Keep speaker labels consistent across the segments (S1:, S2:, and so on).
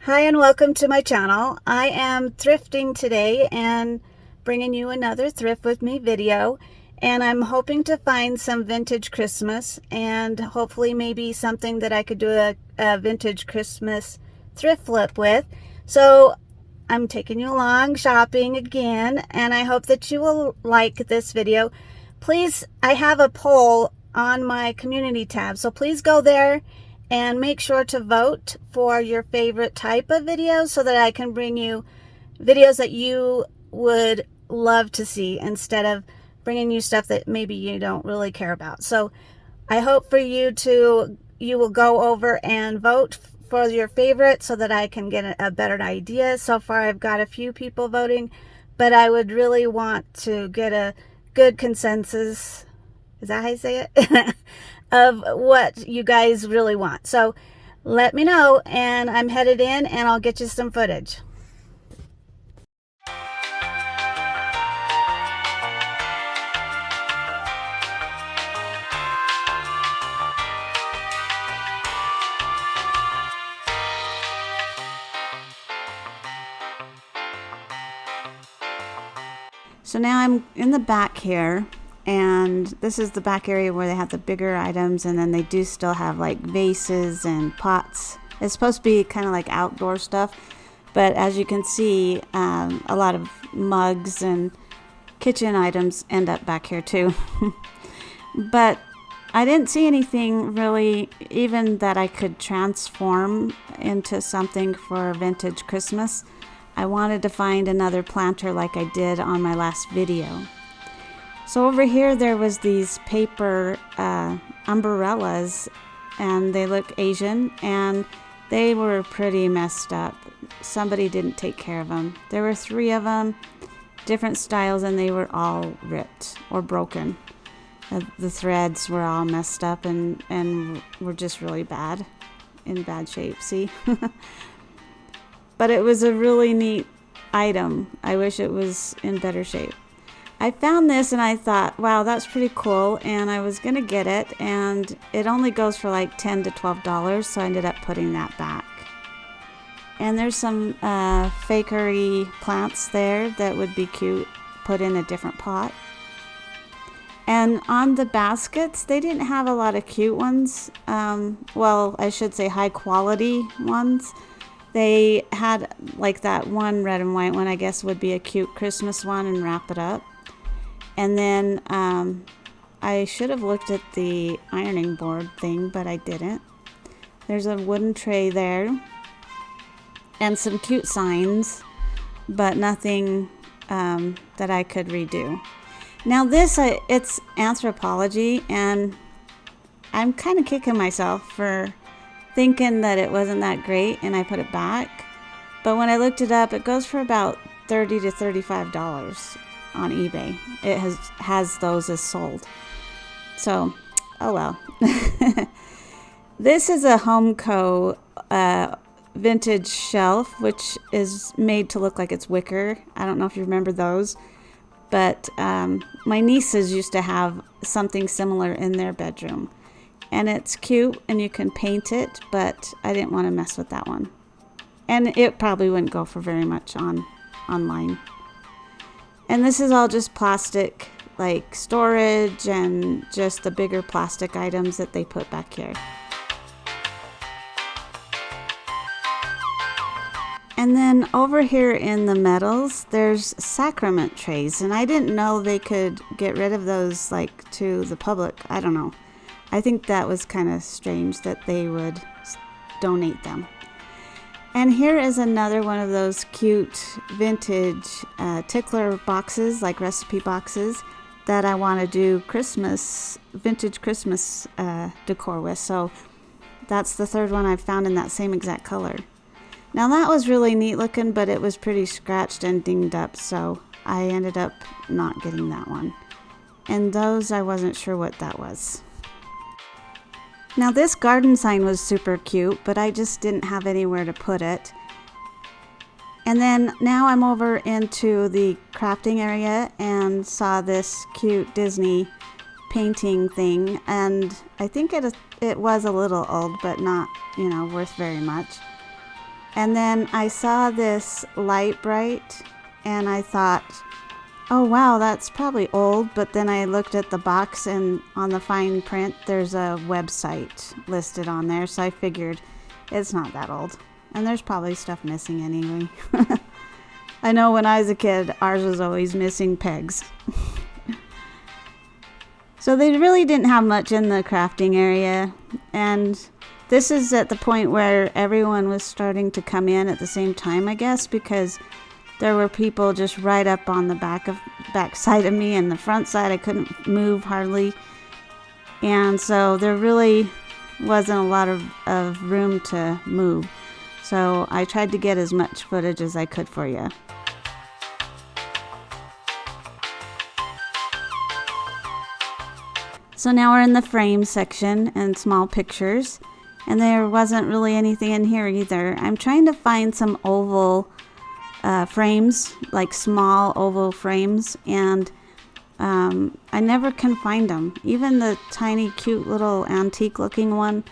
S1: Hi and welcome to my channel. I am thrifting today and bringing you another thrift with me video, and I'm hoping to find some vintage Christmas and hopefully maybe something that I could do a vintage Christmas thrift flip with. So I'm taking you along shopping again, and I hope that you will like this video. Please, I have a poll on my community tab, so please go there and make sure to vote for your favorite type of videos so that I can bring you videos that you would love to see instead of bringing you stuff that maybe you don't really care about. So I hope for you will go over and vote for your favorite so that I can get a better idea. So far I've got a few people voting, but I would really want to get a good consensus, is that how you say it? Of what you guys really want. So let me know, and I'm headed in and I'll get you some footage. So now I'm in the back here, and this is the back area where they have the bigger items, and then they do still have like vases and pots. It's supposed to be kind of like outdoor stuff, but as you can see, a lot of mugs and kitchen items end up back here too. But I didn't see anything really even that I could transform into something for vintage Christmas. I wanted to find another planter like I did on my last video. So over here there was these paper umbrellas, and they look Asian, and they were pretty messed up. Somebody didn't take care of them. There were 3 of them, different styles, and they were all ripped or broken. The threads were all messed up and were just really in bad shape, see? But it was a really neat item. I wish it was in better shape. I found this and I thought, wow, that's pretty cool, and I was gonna get it, and it only goes for like $10 to $12, so I ended up putting that back. And there's some fakery plants there that would be cute put in a different pot. And on the baskets, they didn't have a lot of cute ones. Well, I should say high quality ones. They had like that one red and white one, I guess would be a cute Christmas one, and wrap it up. And then I should have looked at the ironing board thing, but I didn't. There's a wooden tray there and some cute signs, but nothing that I could redo. Now this, it's Anthropology, and I'm kind of kicking myself for thinking that it wasn't that great, and I put it back. But when I looked it up, it goes for about $30 to $35 on eBay. It has those as sold. So, oh well. This is a Homeco vintage shelf, which is made to look like it's wicker. I don't know if you remember those, but my nieces used to have something similar in their bedroom. And it's cute, and you can paint it, but I didn't want to mess with that one. And it probably wouldn't go for very much online. And this is all just plastic, like storage, and just the bigger plastic items that they put back here. And then over here in the metals, there's sacrament trays, and I didn't know they could get rid of those like to the public. I don't know. I think that was kind of strange that they would donate them. And here is another one of those cute vintage tickler boxes, like recipe boxes, that I want to do vintage Christmas decor with. So that's the 3rd one I've found in that same exact color. Now that was really neat looking, but it was pretty scratched and dinged up, so I ended up not getting that one. And those, I wasn't sure what that was. Now this garden sign was super cute, but I just didn't have anywhere to put it. And then now I'm over into the crafting area and saw this cute Disney painting thing, and I think it was a little old, but not, worth very much. And then I saw this light bright and I thought, oh wow, that's probably old. But then I looked at the box and on the fine print, there's a website listed on there. So I figured it's not that old. And there's probably stuff missing anyway. I know when I was a kid, ours was always missing pegs. So they really didn't have much in the crafting area. And this is at the point where everyone was starting to come in at the same time, I guess, because there were people just right up on the back side of me, and the front side I couldn't move hardly. And so there really wasn't a lot of room to move. So I tried to get as much footage as I could for you. So now we're in the frame section and small pictures, and there wasn't really anything in here either. I'm trying to find some oval frames, like small oval frames, and I never can find them. Even the tiny cute little antique looking one,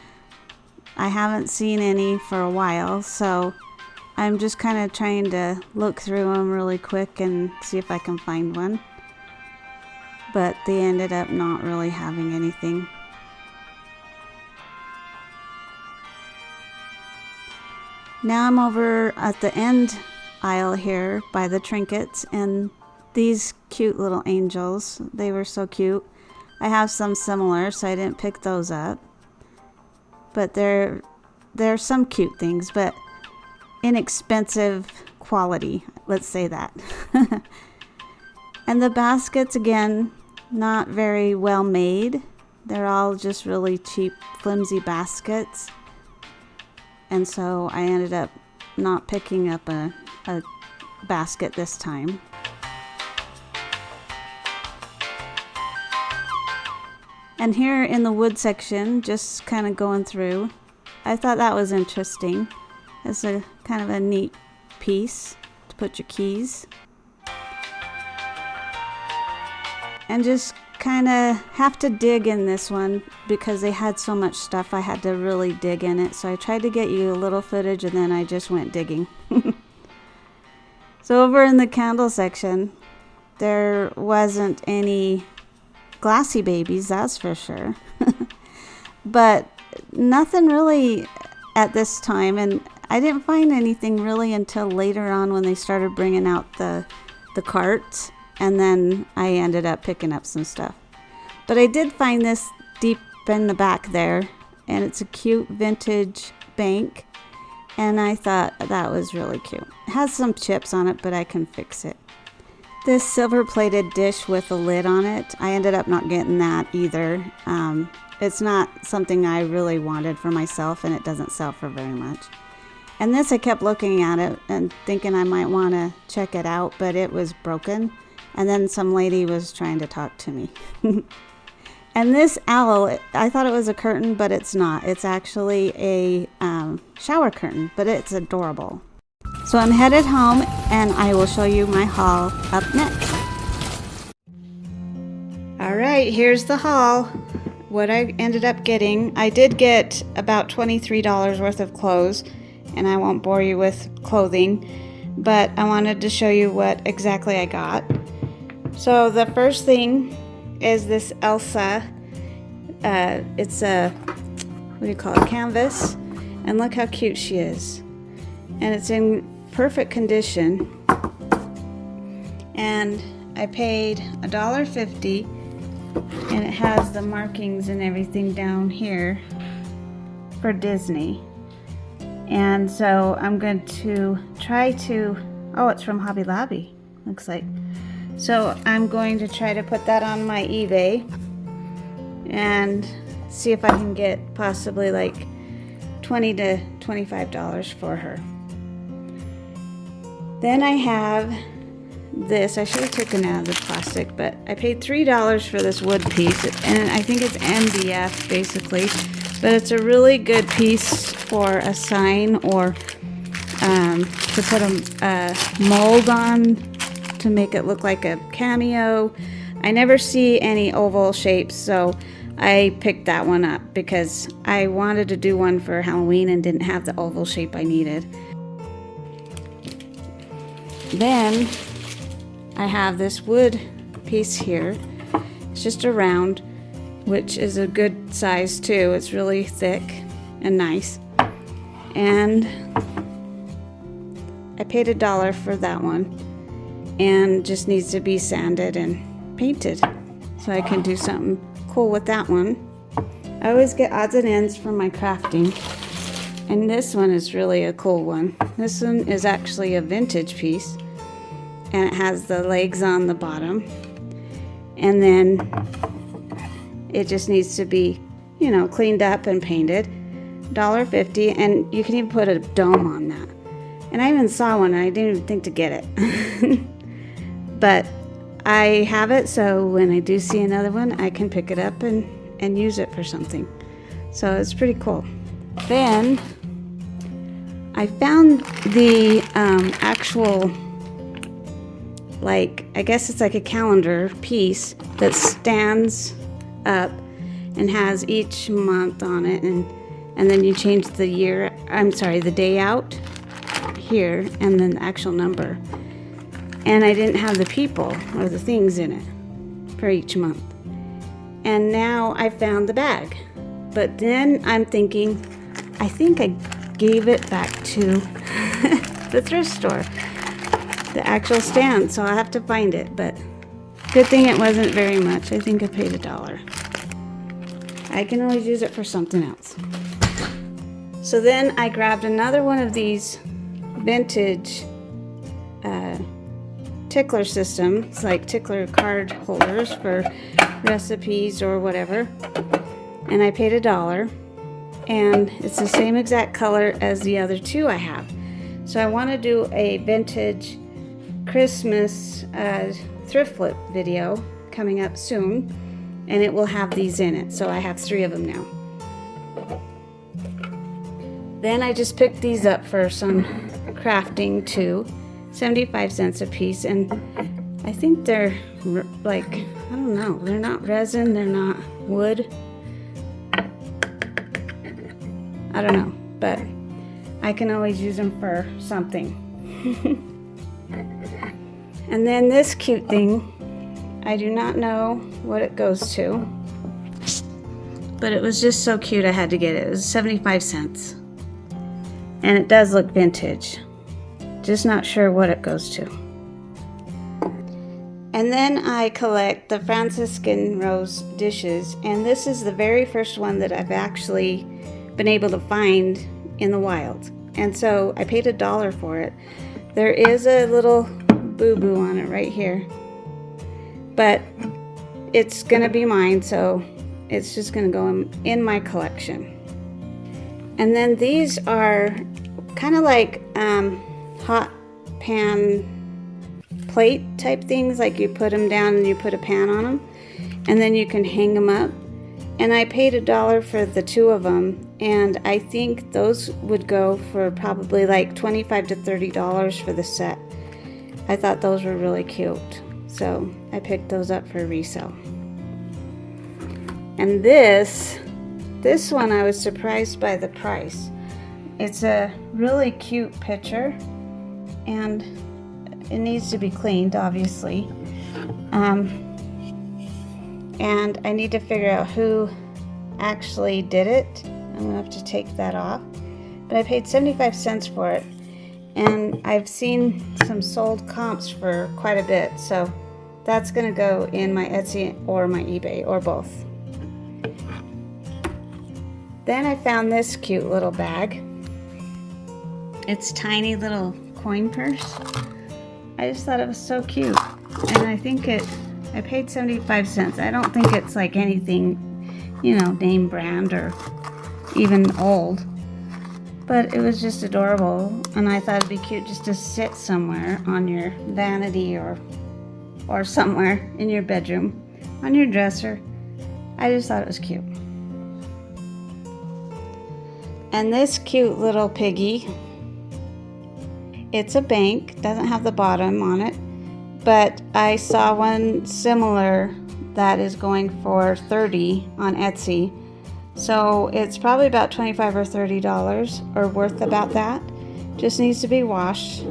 S1: I haven't seen any for a while, so I'm just kind of trying to look through them really quick and see if I can find one. But they ended up not really having anything. Now I'm over at the end aisle here by the trinkets, and these cute little angels, they were so cute. I have some similar, so I didn't pick those up. But they're some cute things, but inexpensive quality, let's say that. And the baskets, again, not very well made. They're all just really cheap, flimsy baskets. And so I ended up not picking up a basket this time. And here in the wood section, just kind of going through, I thought that was interesting. It's a kind of a neat piece to put your keys. And just kind of have to dig in this one because they had so much stuff. I had to really dig in it. So I tried to get you a little footage and then I just went digging. So over in the candle section, there wasn't any glassy babies, that's for sure. But nothing really at this time. And I didn't find anything really until later on when they started bringing out the carts. And then I ended up picking up some stuff. But I did find this deep in the back there. And it's a cute vintage bank. And I thought that was really cute. It has some chips on it, but I can fix it. This silver-plated dish with a lid on it, I ended up not getting that either. It's not something I really wanted for myself, and it doesn't sell for very much. And this, I kept looking at it and thinking I might want to check it out, but it was broken. And then some lady was trying to talk to me. And this owl, I thought it was a curtain, but it's not. It's actually a shower curtain, but it's adorable. So I'm headed home, and I will show you my haul up next. All right, here's the haul. What I ended up getting, I did get about $23 worth of clothes, and I won't bore you with clothing, but I wanted to show you what exactly I got. So the first thing is this Elsa. It's a, what do you call it, canvas, and look how cute she is. And it's in perfect condition. And I paid $1.50, and it has the markings and everything down here for Disney. And so I'm going to try to, oh, it's from Hobby Lobby, looks like. So I'm going to try to put that on my eBay and see if I can get possibly like $20 to $25 for her. Then I have this. I should have taken it out of the plastic, but I paid $3 for this wood piece, and I think it's MDF basically, but it's a really good piece for a sign or to put a mold on to make it look like a cameo. I never see any oval shapes, so I picked that one up because I wanted to do one for Halloween and didn't have the oval shape I needed. Then I have this wood piece here. It's just a round, which is a good size too. It's really thick and nice. And I paid $1 for that one, and just needs to be sanded and painted. So I can do something cool with that one. I always get odds and ends for my crafting. And this one is really a cool one. This one is actually a vintage piece, and it has the legs on the bottom. And then it just needs to be, you know, cleaned up and painted. $1.50, and you can even put a dome on that. And I even saw one, and I didn't even think to get it. But I have it, so when I do see another one, I can pick it up and use it for something. So it's pretty cool. Then I found the actual, like, I guess it's like a calendar piece that stands up and has each month on it, and then you change the year, the day out here, and then the actual number. And I didn't have the people or the things in it for each month. And now I found the bag. But then I'm thinking, I think I gave it back to the thrift store, the actual stand, so I'll have to find it. But good thing it wasn't very much. I think I paid $1. I can always use it for something else. So then I grabbed another one of these vintage tickler systems, like tickler card holders for recipes or whatever, and I paid $1, and it's the same exact color as the other two I have. So I want to do a vintage Christmas thrift flip video coming up soon, and it will have these in it. So I have 3 of them now. Then I just picked these up for some crafting too, 75 cents a piece, and I think they're like, I don't know, they're not resin, they're not wood. I don't know, but I can always use them for something. And then this cute thing, I do not know what it goes to, but it was just so cute I had to get it. It was 75 cents. And it does look vintage. Just not sure what it goes to. And then I collect the Franciscan rose dishes, and this is the very first one that I've actually been able to find in the wild. And so I paid $1 for it. There is a little boo-boo on it right here, but it's gonna be mine, so it's just gonna go in my collection. And then these are kind of like hot pan plate type things, like you put them down and you put a pan on them, and then you can hang them up. And I paid $1 for the 2 of them, and I think those would go for probably like $25 to $30 for the set. I thought those were really cute, so I picked those up for resale. And this one, I was surprised by the price. It's a really cute picture, and it needs to be cleaned, obviously. And I need to figure out who actually did it. I'm gonna have to take that off. But I paid 75 cents for it, and I've seen some sold comps for quite a bit, so that's gonna go in my Etsy or my eBay, or both. Then I found this cute little bag. It's tiny little coin purse. I just thought it was so cute, and I think I paid 75 cents. I don't think it's like anything, you know, name brand or even old, but it was just adorable, and I thought it'd be cute just to sit somewhere on your vanity or somewhere in your bedroom, on your dresser. I just thought it was cute. And this cute little piggy, it's a bank, doesn't have the bottom on it, but I saw one similar that is going for $30 on Etsy. So it's probably about $25 or $30, or worth about that. Just needs to be washed.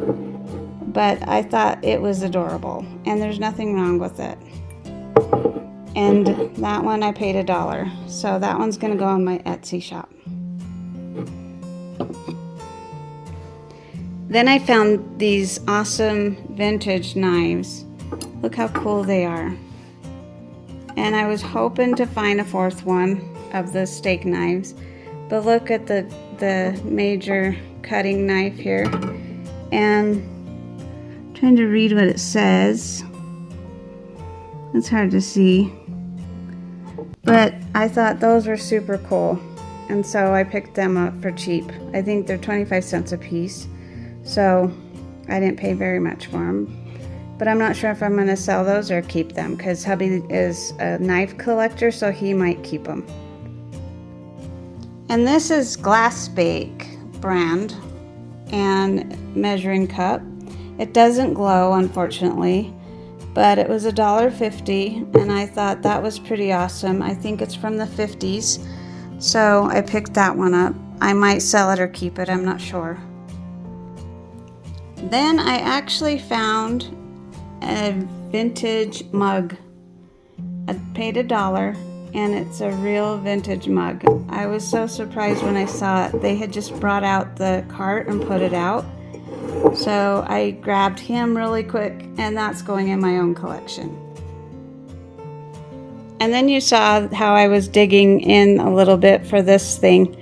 S1: but I thought it was adorable, and there's nothing wrong with it. And that one I paid $1, so that one's gonna go on my Etsy shop. Then I found these awesome vintage knives. Look how cool they are. And I was hoping to find a fourth one of the steak knives, but look at the major cutting knife here. And I'm trying to read what it says. It's hard to see. But I thought those were super cool, and so I picked them up for cheap. I think they're 25 cents a piece, so I didn't pay very much for them. But I'm not sure if I'm going to sell those or keep them, because hubby is a knife collector, so he might keep them. And this is Glass Bake brand and measuring cup. It doesn't glow, unfortunately, but it was $1.50, and I thought that was pretty awesome. I think it's from the 50s, so I picked that one up. I might sell it or keep it, I'm not sure. Then I actually found a vintage mug. I paid $1, and it's a real vintage mug. I was so surprised when I saw it. They had just brought out the cart and put it out. So I grabbed him really quick, and that's going in my own collection. And then you saw how I was digging in a little bit for this thing.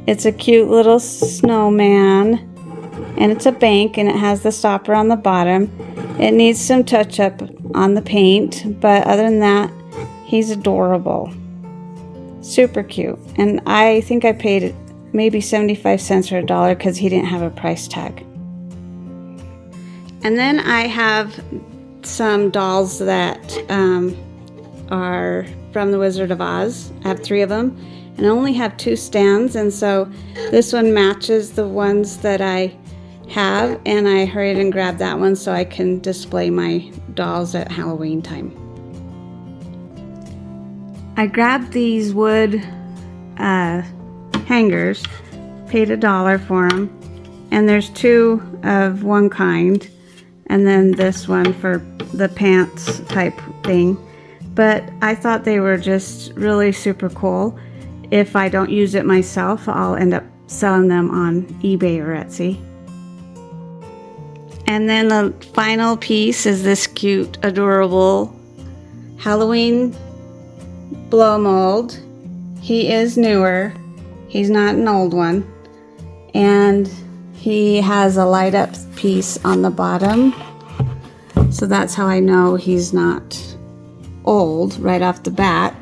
S1: It's a cute little snowman, and it's a bank, and it has the stopper on the bottom. It needs some touch up on the paint, but other than that, he's adorable. Super cute. And I think I paid maybe 75 cents or $1 because he didn't have a price tag. And then I have some dolls that are from the Wizard of Oz. I have 3 of them, and I only have 2 stands, and so this one matches the ones that I have, and I hurried and grabbed that one so I can display my dolls at Halloween time. I grabbed these wood hangers, paid $1 for them, and there's 2 of one kind, and then this one for the pants type thing. But I thought they were just really super cool. If I don't use it myself, I'll end up selling them on eBay or Etsy. And then the final piece is this cute, adorable Halloween blow mold. He is newer. He's not an old one. And he has a light up piece on the bottom. So that's how I know he's not old right off the bat.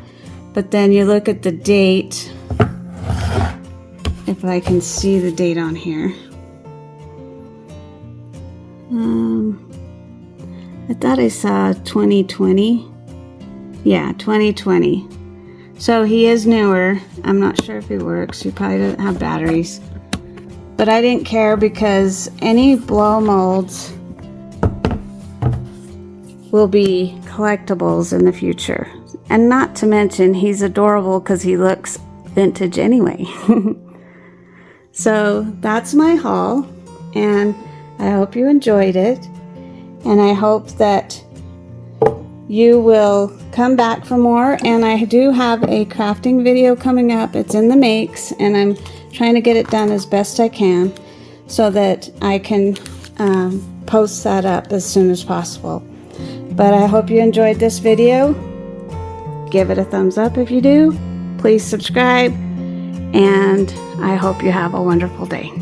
S1: But then you look at the date, if I can see the date on here. I thought I saw 2020. Yeah, 2020. So he is newer. I'm not sure if he works. He probably doesn't have batteries. But I didn't care because any blow molds will be collectibles in the future. And not to mention, he's adorable because he looks vintage anyway. So that's my haul, and I hope you enjoyed it. And I hope that you will come back for more. And I do have a crafting video coming up. It's in the makes, and I'm trying to get it done as best I can so that I can post that up as soon as possible. But I hope you enjoyed this video. Give it a thumbs up if you do. Please subscribe, and I hope you have a wonderful day.